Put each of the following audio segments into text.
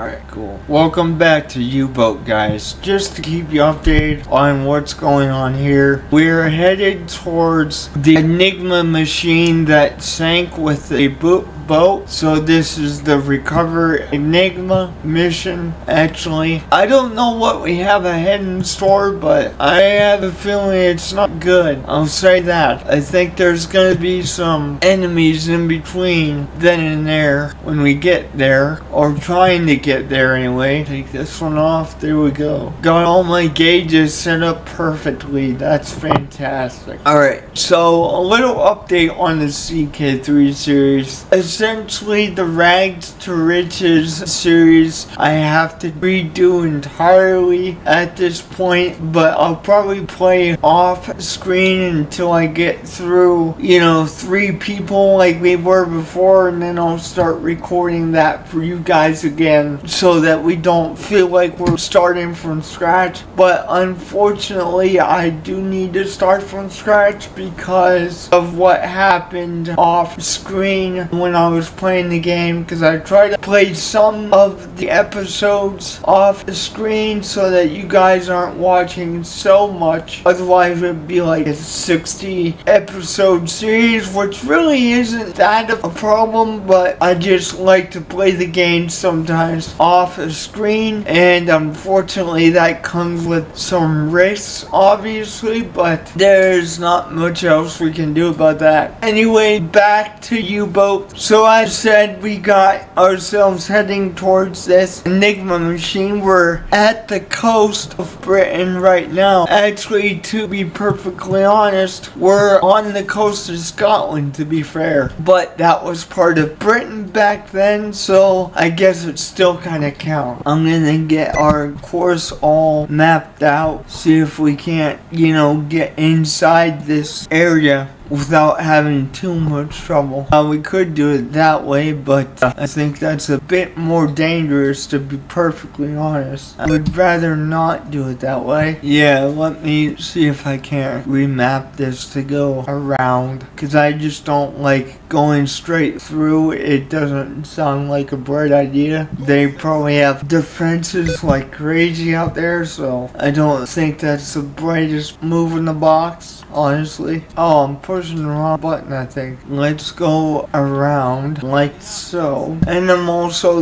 Alright, cool. Welcome back to U-Boat, guys. Just to keep you updated on what's going on here, we're headed towards the Enigma machine that sank with a boat. So this is the Recover Enigma mission. Actually, I don't know what we have ahead in store, but I have a feeling it's not good. I'll say that. I think there's gonna be some enemies in between then and there when we get there, or trying to get there anyway. Take this one off. There we go. Got all my gauges set up perfectly. That's fantastic. Alright, so a little update on the CK3 series. Essentially, the Rags to Riches series I have to redo entirely at this point, but I'll probably play off screen until I get through, 3 people like we were before, and then I'll start recording that for you guys again so that we don't feel like we're starting from scratch. But unfortunately, I do need to start from scratch because of what happened off screen when I was playing the game, because I tried to play some of the episodes off the screen so that you guys aren't watching so much. Otherwise it'd be like a 60 episode series, which really isn't that of a problem, but I just like to play the game sometimes off the screen, and unfortunately that comes with some risks, obviously, but there's not much else we can do about that. Anyway, back to U-Boat. So I said we got ourselves heading towards this Enigma machine. We're at the coast of Britain right now. Actually, to be perfectly honest, we're on the coast of Scotland, to be fair. But that was part of Britain back then, so I guess it still kind of counts. I'm gonna get our course all mapped out, see if we can't, get inside this area without having too much trouble. We could do it that way, but I think that's a bit more dangerous, to be perfectly honest. I would rather not do it that way. Yeah, let me see if I can remap this to go around, because I just don't like going straight through. It doesn't sound like a bright idea. They probably have defenses like crazy out there, so I don't think that's the brightest move in the box, honestly. Oh, I'm pushing the wrong button, I think. Let's go around like so. And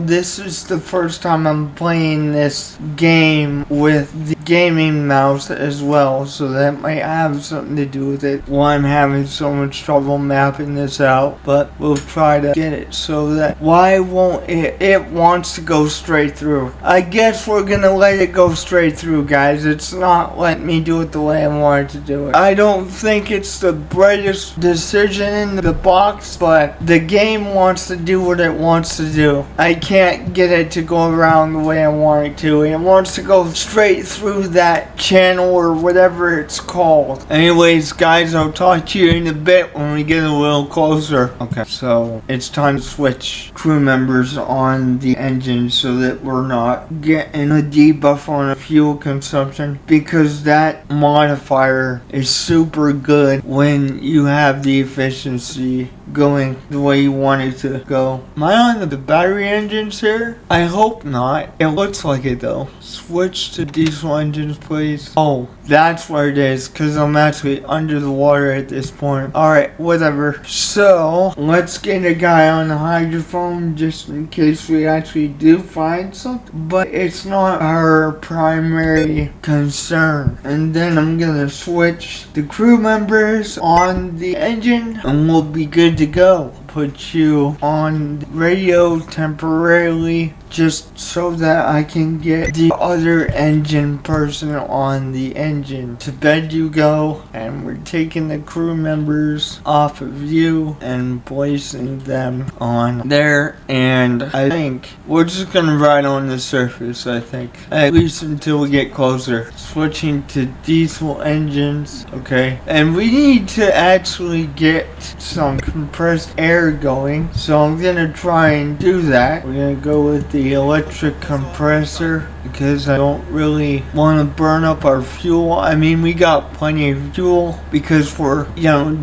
this is the first time I'm playing this game with the gaming mouse as well, so that might have something to do with it, why I'm having so much trouble mapping this out. But we'll try to get it so that, why won't it wants to go straight through. I guess we're gonna let it go straight through, guys. It's not letting me do it the way I wanted to do it. I don't think it's the brightest decision in the box, but the game wants to do what it wants to do. I can't get it to go around the way I want it to. It wants to go straight through that channel or whatever it's called. Anyways, guys, I'll talk to you in a bit when we get a little closer. Okay, so it's time to switch crew members on the engine so that we're not getting a debuff on a fuel consumption, because that modifier is super good when you have the efficiency going the way you want it to go. Am I on the battery engines here? I hope not. It looks like it though. Switch to diesel engines, please. Oh, that's where it is, because I'm actually under the water at this point. Alright, whatever. So, let's get a guy on the hydrophone just in case we actually do find something. But it's not our primary concern. And then I'm gonna switch the crew members on the engine and we'll be good to go. Put you on radio temporarily just so that I can get the other engine person on the engine. To bed you go, and we're taking the crew members off of you and placing them on there, and I think we're just gonna ride on the surface, I think, at least until we get closer. Switching to diesel engines, okay, and we need to actually get some compressed air air going. So I'm gonna try and do that. We're gonna go with the electric compressor because I don't really want to burn up our fuel. I mean, we got plenty of fuel because we're,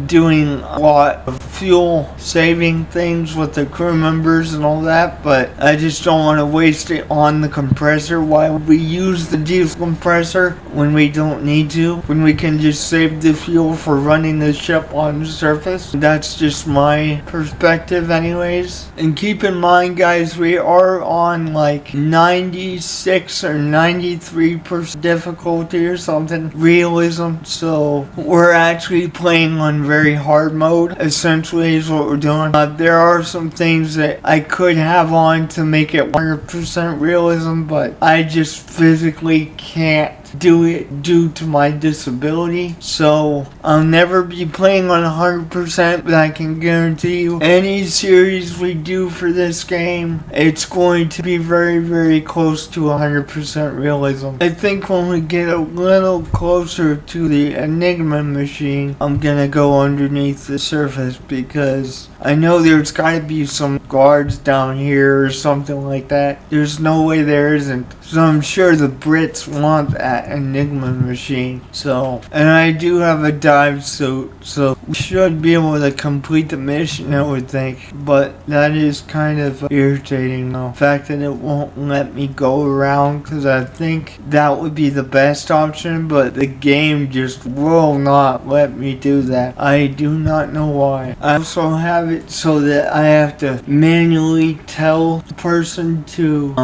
doing a lot of fuel saving things with the crew members and all that, but I just don't want to waste it on the compressor. Why would we use the diesel compressor when we don't need to, when we can just save the fuel for running the ship on the surface? That's just my perspective anyways. And keep in mind, guys, we are on like 96 or 93% difficulty or something realism, so we're actually playing on very hard mode essentially is what we're doing. There are some things that I could have on to make it 100% realism, but I just physically can't do it due to my disability. So I'll never be playing on 100%, but I can guarantee you any series we do for this game, it's going to be very, very close to 100% realism. I think when we get a little closer to the Enigma machine, I'm gonna go underneath the surface because I know there's gotta be some guards down here or something like that. There's no way there isn't. So I'm sure the Brits want that Enigma machine. So, and I do have a dive suit, so we should be able to complete the mission, I would think. But that is kind of irritating though. The fact that it won't let me go around, because I think that would be the best option, but the game just will not let me do that. I do not know why. I also have it so that I have to manually tell the person to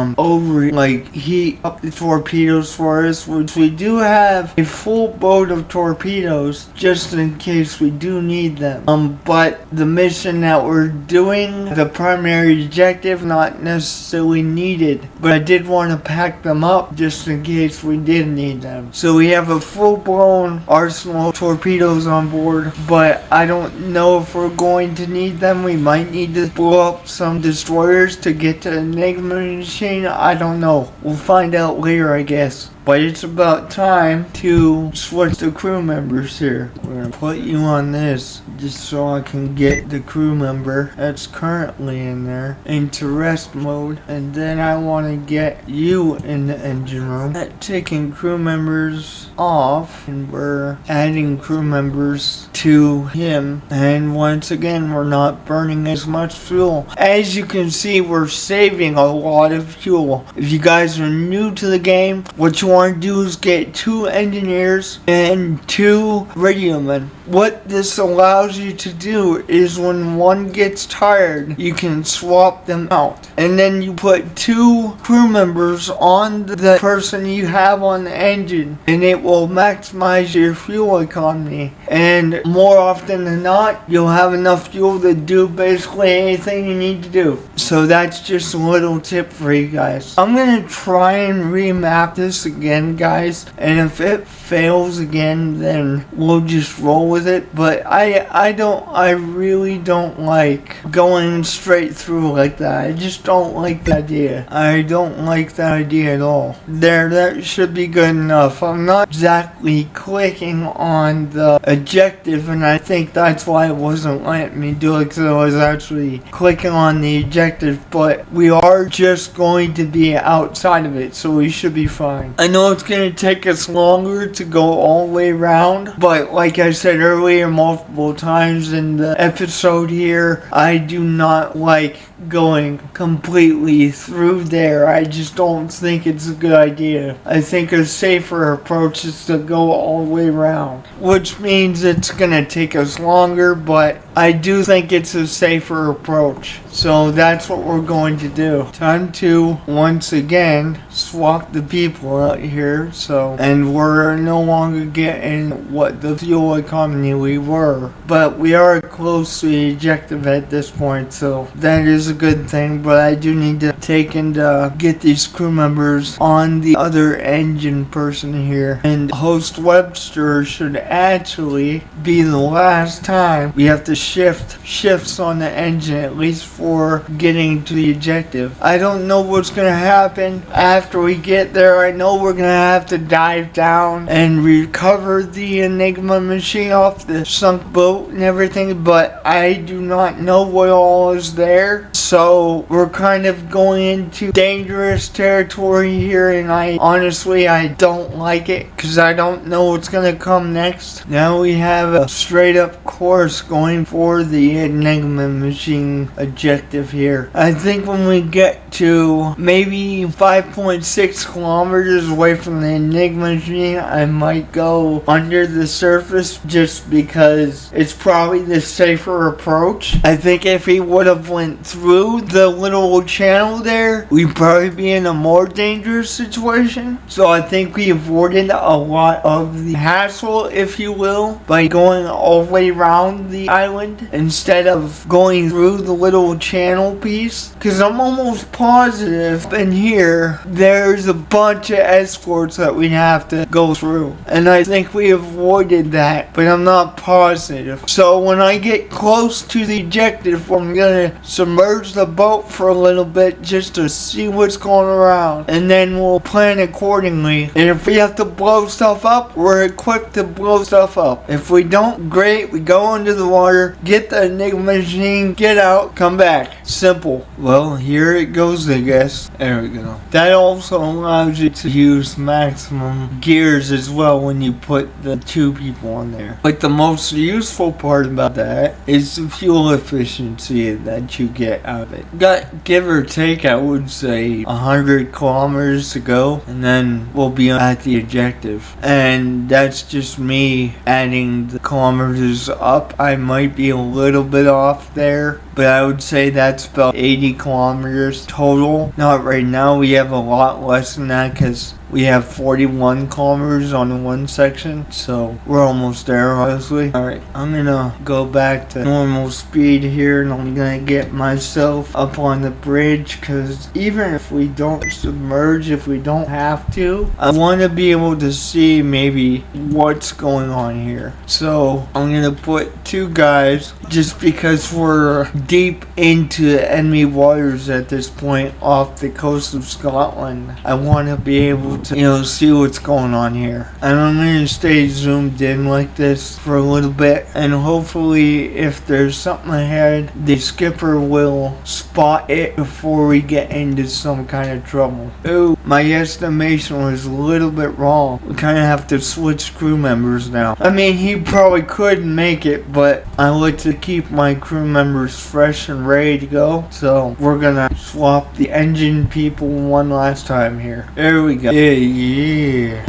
heat up the torpedoes for us, which we do have a full boat of torpedoes just in case we do need them. But the mission that we're doing, the primary objective, not necessarily needed, but I did want to pack them up just in case we did need them. So we have a full-blown arsenal of torpedoes on board, but I don't know if we're going to need them. We might need to blow up some destroyers to get to the Enigma machine. I don't know. We'll find out later, I guess. But it's about time to switch the crew members here. We're gonna put you on this just so I can get the crew member that's currently in there into rest mode. And then I want to get you in the engine room. Taking crew members off, and we're adding crew members to him. And once again, we're not burning as much fuel. As you can see, we're saving a lot of fuel. If you guys are new to the game, what you want to do is get 2 engineers and 2 radiomen. What this allows you to do is when one gets tired, you can swap them out. And then you put 2 crew members on the person you have on the engine, and it will maximize your fuel economy. And more often than not, you'll have enough fuel to do basically anything you need to do. So that's just a little tip for you guys. I'm gonna try and remap this again, guys, and if it fails again, then we'll just roll with it. But I really don't like going straight through like that. I just don't like the idea. I don't like that idea at all. That should be good enough. I'm not exactly clicking on the objective, and I think that's why it wasn't letting me do it, because I was actually clicking on the objective. But we are just going to be outside of it, so we should be fine. I know it's going to take us longer to go all the way around, but like I said earlier multiple times in the episode here, I do not like going completely through there. I just don't think it's a good idea. I think a safer approach is to go all the way around, which means it's gonna take us longer, but I do think it's a safer approach. So that's what we're going to do. Time to once again swap the people out here. And we're no longer getting what the fuel economy we were, but we are close to the objective at this point, so that is a good thing, but I do need to take and get these crew members on the other engine person here. And host Webster should actually be the last time we have to shift shifts on the engine, at least for getting to the objective. I don't know what's gonna happen after we get there. I know we're gonna have to dive down and recover the Enigma machine off the sunk boat and everything, but I do not know what all is there. So we're kind of going into dangerous territory here, and I honestly don't like it because I don't know what's gonna come next. Now we have a straight up course going for the Enigma machine objective here. I think when we get to maybe 5.6 kilometers away from the Enigma machine, I might go under the surface just because it's probably the safer approach. I think if he would have went through the little channel there, we'd probably be in a more dangerous situation. So I think we avoided a lot of the hassle, if you will, by going all the way around the island instead of going through the little channel piece. Because I'm almost positive in here there's a bunch of escorts that we have to go through, and I think we avoided that, but I'm not positive. So when I get close to the objective, I'm gonna submerge the boat for a little bit just to see what's going around, and then we'll plan accordingly. And if we have to blow stuff up, we're equipped to blow stuff up. If we don't, great, we go under the water, get the Enigma machine, get out, come back. Simple. Well, here it goes, I guess. There we go. That also allows you to use maximum gears as well when you put the two people on there. But the most useful part about that is the fuel efficiency that you get out of it. Got, give or take, I would say 100 kilometers to go, and then we'll be at the objective. And that's just me adding the kilometers up. I might be a little bit off there, but I would say that's about 80 kilometers total. Not right now, we have a lot less than that because we have 41 kilometers on one section, so we're almost there, honestly. Alright, I'm gonna go back to normal speed here, and I'm gonna get myself up on the bridge, because even if we don't submerge, if we don't have to, I want to be able to see maybe what's going on here. So I'm gonna put two guys, just because we're deep into enemy waters at this point off the coast of Scotland. I want to be able to, see what's going on here. And I'm going to stay zoomed in like this for a little bit, and hopefully if there's something ahead, the skipper will spot it before we get into some kind of trouble. Oh, my estimation was a little bit wrong. We kind of have to switch crew members now. I mean, he probably could make it, but I like to keep my crew members fresh and ready to go. So we're gonna swap the engine people one last time here. There we go. Yeah.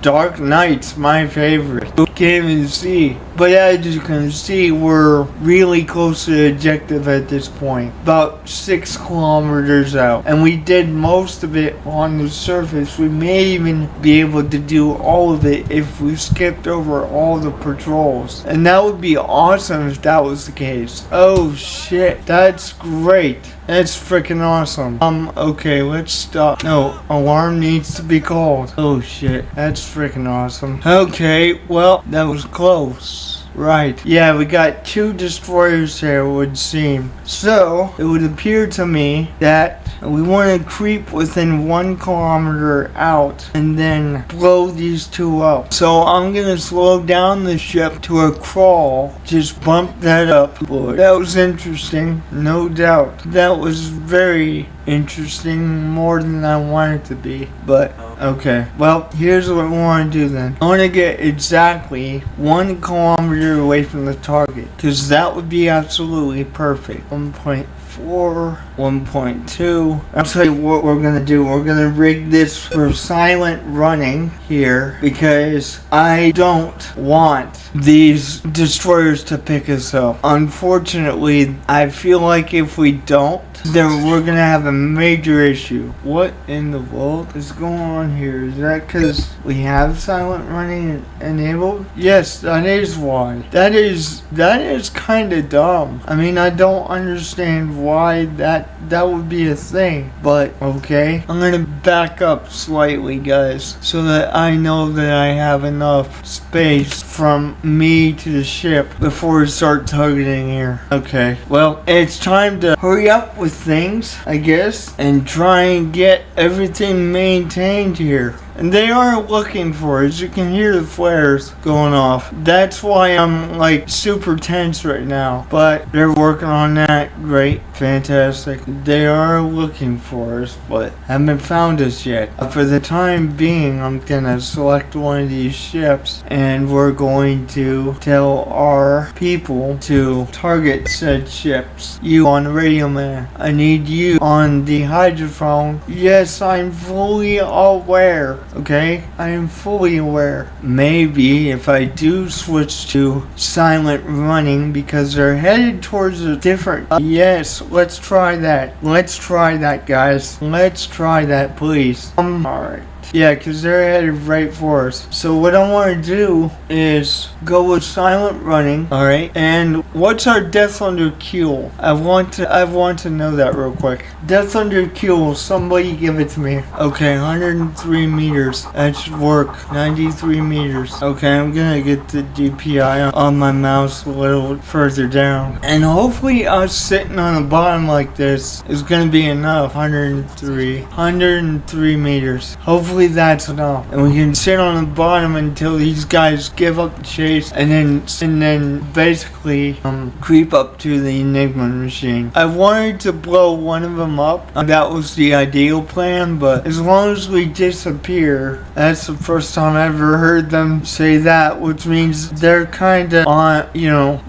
Dark Knight's my favorite. Can't even see. But as you can see, we're really close to the objective at this point. About 6 kilometers out. And we did most of it on the surface. We may even be able to do all of it if we skipped over all the patrols. And that would be awesome if that was the case. Oh shit, that's great. That's freaking awesome. Okay, let's stop. No, alarm needs to be called. Oh shit, that's freaking awesome. Okay, well, that was close. Right. Yeah, we got 2 destroyers here, it would seem. So, it would appear to me that we want to creep within 1 kilometer out and then blow these 2 up. So I'm going to slow down the ship to a crawl. Just bump that up. Boy, that was interesting. No doubt. That was very interesting, more than I want it to be, but okay. Well, here's what we want to do then. I want to get exactly 1 kilometer away from the target, because that would be absolutely perfect. 1.4, 1.2. I'll tell you what we're gonna do. We're gonna rig this for silent running here, because I don't want these destroyers to pick us up. Unfortunately, I feel like if we don't, then we're gonna have a major issue. What in the world is going on here? Is that because we have silent running enabled? Yes, that is why. That is kind of dumb. I mean, I don't understand why that that would be a thing. But okay, I'm gonna back up slightly, guys, so that I know that I have enough space from me to the ship before we start targeting here. Okay, well, it's time to hurry up with things, I guess, and try and get everything maintained here. And they are looking for it. You can hear the flares going off. That's why I'm like super tense right now. But they're working on that. Great. Fantastic. They are looking for us, but haven't found us yet. For the time being, I'm gonna select one of these ships and we're going to tell our people to target said ships. You on the radio, man. I need you on the hydrophone. Yes, I'm fully aware. Okay, I am fully aware. Maybe if I do switch to silent running because they're headed towards a different... yes, let's try that. Let's try that, guys. Let's try that, please. Alright. Yeah, because they're headed right for us. So what I want to do is go with silent running, alright? And what's our depth under keel? I want to know that real quick. Depth under keel, somebody give it to me. Okay, 103 meters. That should work. 93 meters. Okay, I'm gonna get the DPI on my mouse a little further down. And hopefully us sitting on the bottom like this is gonna be enough. 103 meters. Hopefully that's enough, and we can sit on the bottom until these guys give up the chase, and then basically creep up to the Enigma machine. I wanted to blow one of them up. That was the ideal plan, but as long as we disappear, that's the first time I ever heard them say that, which means they're kind of on,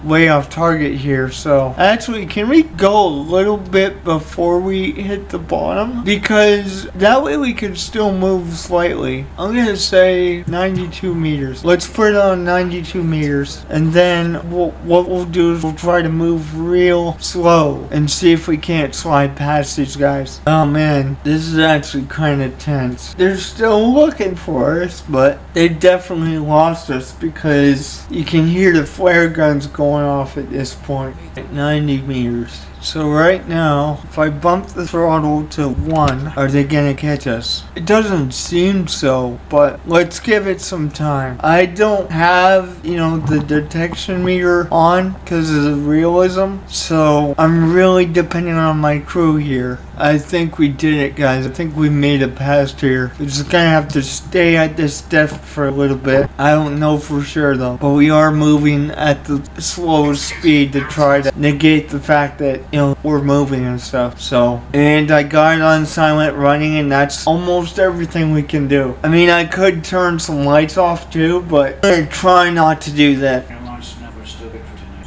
way off target here. So actually, can we go a little bit before we hit the bottom? Because that way we could still move slightly. I'm gonna say 92 meters. Let's put it on 92 meters, and then what we'll do is we'll try to move real slow and see if we can't slide past these guys. Oh man, this is actually kind of tense. They're still looking for us, but they definitely lost us because you can hear the flare guns going off at this point at 90 meters. So right now, if I bump the throttle to 1, are they gonna catch us? It doesn't seem so, but let's give it some time. I don't have, the detection meter on because of the realism, so I'm really depending on my crew here. I think we did it, guys. I think we made it past here. We're just gonna have to stay at this depth for a little bit. I don't know for sure though, but we are moving at the slowest speed to try to negate the fact that we're moving and stuff. So, and I got it on silent running, and that's almost everything we can do. I mean, I could turn some lights off too, but I'm gonna try not to do that.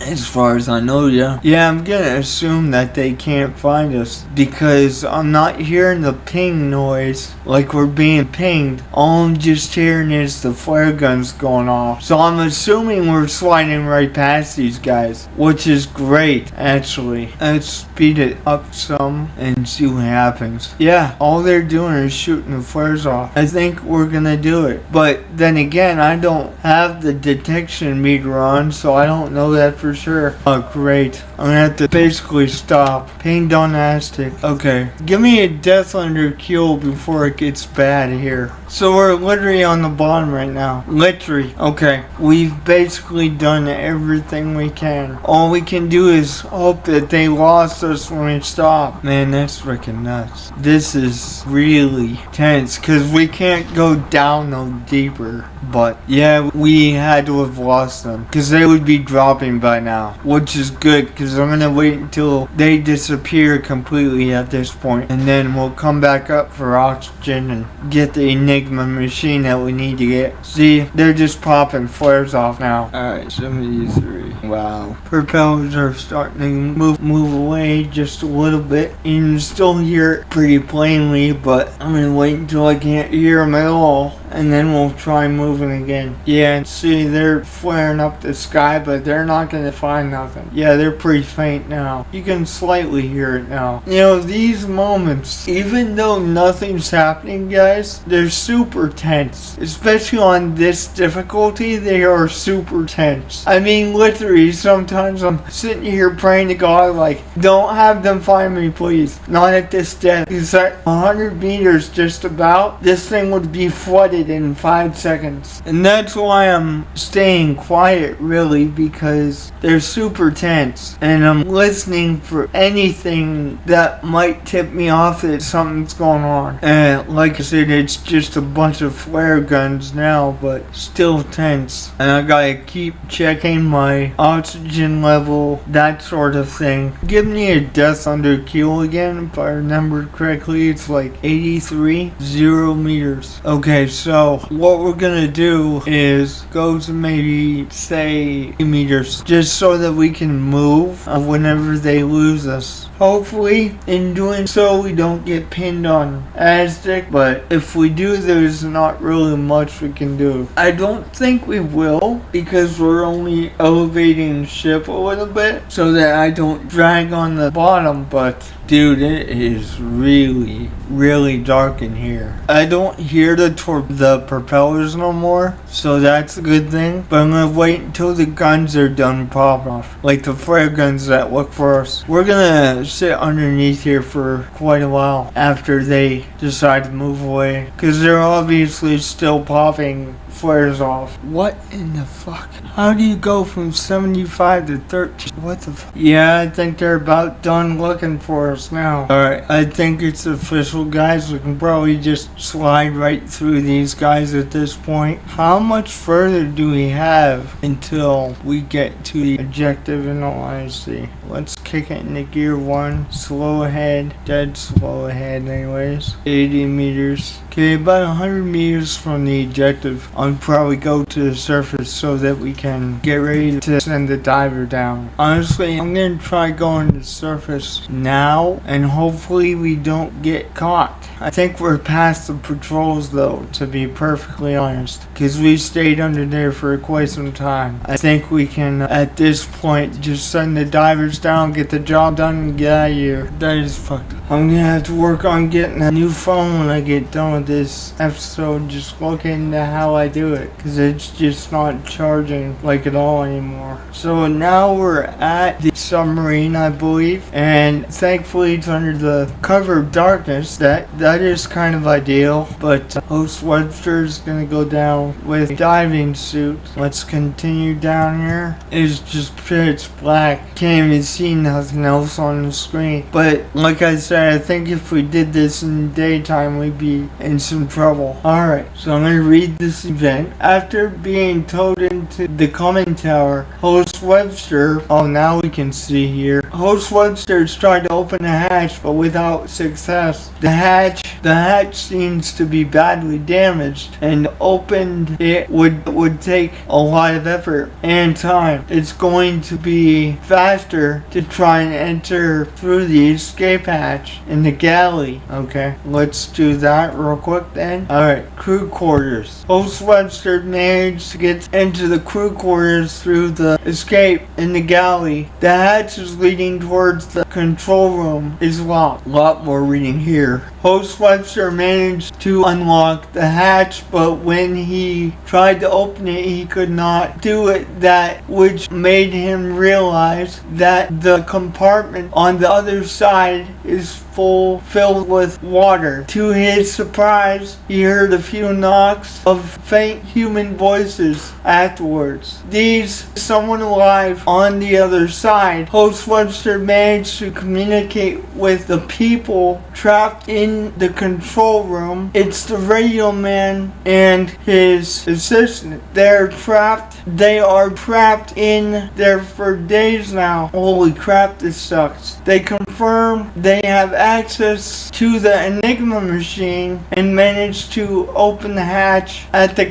As far as I know, yeah. Yeah, I'm gonna assume that they can't find us because I'm not hearing the ping noise like we're being pinged. All I'm just hearing is the flare guns going off. So I'm assuming we're sliding right past these guys, which is great, actually. Let's speed it up some and see what happens. Yeah, all they're doing is shooting the flares off. I think we're gonna do it. But then again, I don't have the detection meter on, so I don't know that for sure. Oh great, I'm gonna have to basically stop. Pain donastic. Okay, give me a death under keel before it gets bad here. So we're literally on the bottom right now. Literally. Okay, we've basically done everything we can. All we can do is hope that they lost us when we stop. Man, that's freaking nuts. This is really tense because we can't go down no deeper. But yeah, we had to have lost them because they would be dropping by now, which is good because I'm gonna wait until they disappear completely at this point, and then we'll come back up for oxygen and get the Enigma machine that we need to get. See, they're just popping flares off now. Alright, 73. Wow. Propellers are starting to move away just a little bit. You can still hear it pretty plainly, but I'm gonna wait until I can't hear them at all. and then we'll try moving again. Yeah, see, they're flaring up the sky, but they're not gonna find nothing. Yeah, they're pretty faint now. You can slightly hear it now. You know, these moments, even though nothing's happening, guys, they're super tense. Especially on this difficulty, they are super tense. I mean, literally, sometimes I'm sitting here praying to God, like, don't have them find me, please. Not at this depth. Because at 100 meters just about, this thing would be flooded in 5 seconds. And that's why I'm staying quiet, really, because they're super tense. And I'm listening for anything that might tip me off that something's going on. And like I said, it's just a bunch of flare guns now, but still tense. And I gotta keep checking my oxygen level, that sort of thing. Give me a death under kill again, if I remember correctly. It's like 83, 0 meters. Okay, so what we're gonna do is go to maybe say 80 meters, just so that we can move whenever they lose us. Hopefully, in doing so, we don't get pinned on Aztec, but if we do, there's not really much we can do. I don't think we will, because we're only elevating the ship a little bit, so that I don't drag on the bottom, but dude, it is really, really dark in here. I don't hear the propellers no more, so that's a good thing. But I'm gonna wait until the guns are done popping off, like the flare guns that look for us. We're gonna sit underneath here for quite a while after they decide to move away, because they're obviously still popping flares off. What in the fuck? How do you go from 75 to 13? What the fuck? Yeah, I think they're about done looking for us now. Alright, I think it's official, guys. We can probably just slide right through these guys at this point. How much further do we have until we get to the objective in all honesty? Let's kick it into gear 1. Slow ahead. Dead slow ahead anyways. 80 meters. Okay, about 100 meters from the objective. I'll probably go to the surface so that we can get ready to send the diver down. Honestly, I'm gonna try going to the surface now, and hopefully we don't get caught. I think we're past the patrols though, to be perfectly honest, because we stayed under there for quite some time. I think we can, at this point, just send the divers down, get the job done, and get out of here. That is fucked up. I'm gonna have to work on getting a new phone when I get done with this episode, just look into how I do it, because it's just not charging like at all anymore. So now we're at the submarine, I believe, and thankfully it's under the cover of darkness. That is kind of ideal, but Host Webster is gonna go down with a diving suit. Let's continue down here. It's just pitch black, can't even see nothing else on the screen, but like I said, I think if we did this in the daytime, we'd be in some trouble. Alright, so I'm going to read this event. After being towed into the conning tower, Host Webster, oh now we can see here, Host Webster's tried to open the hatch, but without success. The hatch seems to be badly damaged, and opened it would take a lot of effort and time. It's going to be faster to try and enter through the escape hatch in the galley. Okay, let's do that real quick then. Alright, crew quarters. Host Webster managed to get into the crew quarters through the escape in the galley. The hatch is leading towards the control room is locked. A lot more reading here. Host Webster managed to unlock the hatch, but when he tried to open it, he could not do it, that which made him realize that the compartment on the other side is filled with water. To his surprise, he heard a few knocks of faint human voices afterwards. These, someone alive on the other side. Host Webster managed to communicate with the people trapped in the control room. It's the radio man and his assistant. They are trapped in there for days now. Holy crap, this sucks. They confirm they have access to the Enigma machine and managed to open the hatch at the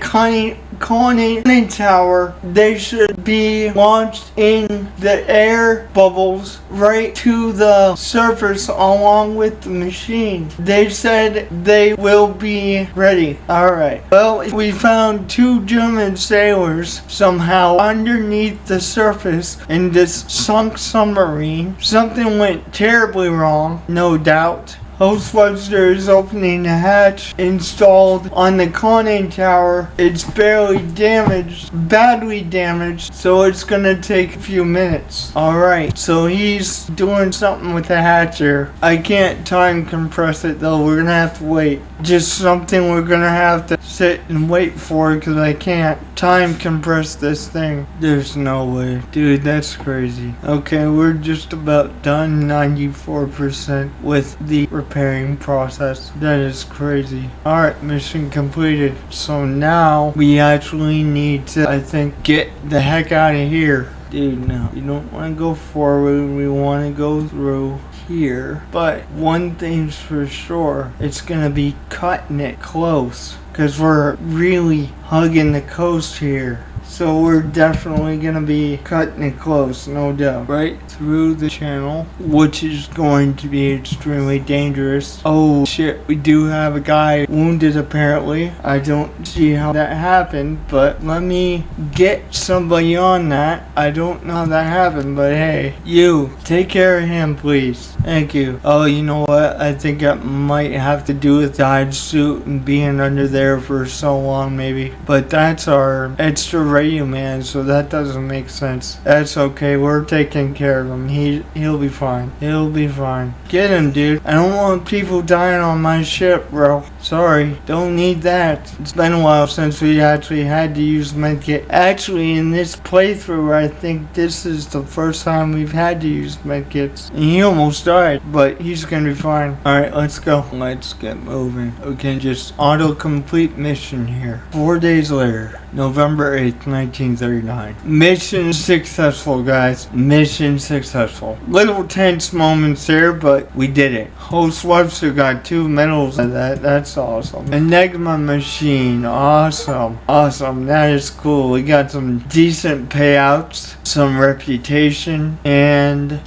conning tower, they should be launched in the air bubbles right to the surface along with the machine. They said they will be ready. Alright. Well, we found 2 German sailors somehow underneath the surface in this sunk submarine. Something went terribly wrong, no doubt. Ghostbuster is opening the hatch installed on the conning tower. It's barely damaged, badly damaged, so it's gonna take a few minutes. Alright, so he's doing something with the hatch here. I can't time compress it though, we're gonna have to wait. Just something we're gonna have to sit and wait for because I can't time compress this thing. There's no way. Dude, that's crazy. Okay, we're just about done 94% with the repairing process. That is crazy. Alright, mission completed. So now we actually need to, I think, get the heck out of here. Dude, no. We don't want to go forward. We want to go through here. But one thing's for sure. It's going to be cutting it close. Because we're really hugging the coast here. So we're definitely going to be cutting it close, no doubt. Right through the channel, which is going to be extremely dangerous. Oh shit, we do have a guy wounded apparently. I don't see how that happened, but let me get somebody on that. I don't know how that happened, but hey, you, take care of him please. Thank you. Oh, you know what? I think that might have to do with the hide suit and being under there for so long maybe. But that's our extra radio man, so that doesn't make sense. That's okay, we're taking care of him. He'll be fine. He'll be fine. Get him, dude. I don't want people dying on my ship, bro. Sorry, don't need that. It's been a while since we actually had to use medkit. Actually, in this playthrough, I think this is the first time we've had to use medkits. And he almost died, but he's gonna be fine. Alright, let's go. Let's get moving. We can just auto-complete mission here. 4 days later, November 8th, 1939. Mission successful, guys. Mission successful. Little tense moments there, but we did it. Host Webster got 2 medals of that. That's awesome. Enigma machine. Awesome. Awesome. That is cool. We got some decent payouts, some reputation, and a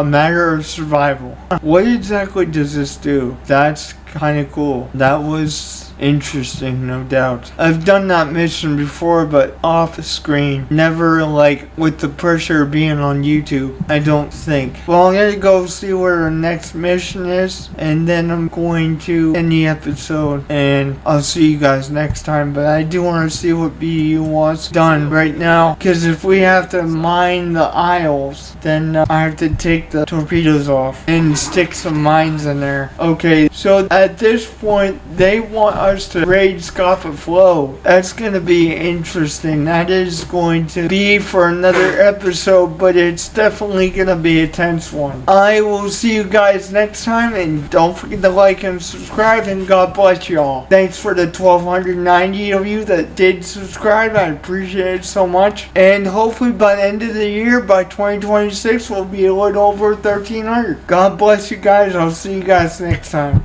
matter of survival. What exactly does this do? That's kind of cool. That was interesting, no doubt. I've done that mission before, but off screen. Never like with the pressure of being on YouTube, I don't think. Well, I'm gonna go see where the next mission is, and then I'm going to end the episode, and I'll see you guys next time. But I do want to see what BU wants done right now, because if we have to mine the aisles, then I have to take the torpedoes off and stick some mines in there. Okay, so at this point, they want us to raid Scapa Flow. That's gonna be interesting. That is going to be for another episode, but it's definitely gonna be a tense one. I will see you guys next time, and don't forget to like and subscribe, and God bless y'all. Thanks for the 1,290 of you that did subscribe. I appreciate it so much. And hopefully by the end of the year, by 2026, we'll be a little over 1,300. God bless you guys. I'll see you guys next time.